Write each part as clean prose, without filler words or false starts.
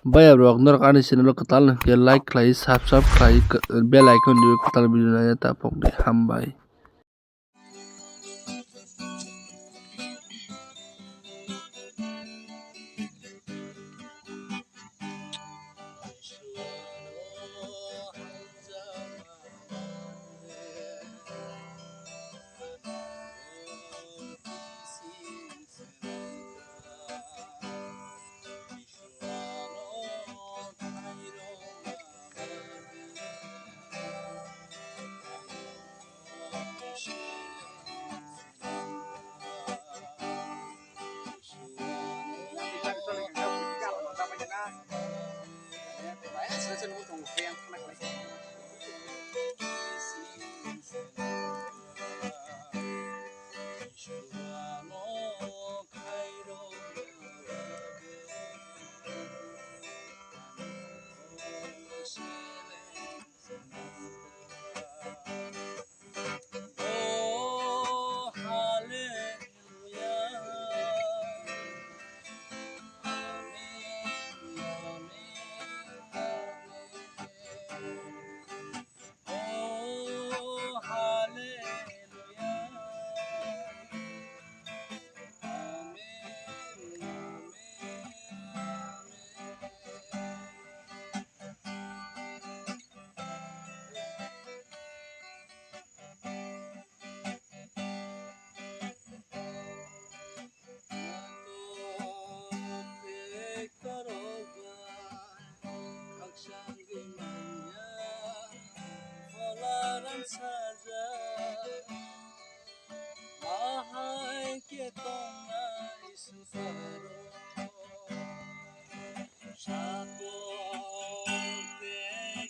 Baya rok norok ani channel o katal ke like khlai subscribe khlai bell icon di katal video na tapok de hambai. Saja mahai ke tongai sufaro satu ke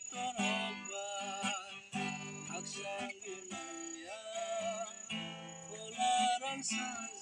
koroban aksang gimanya polaran saja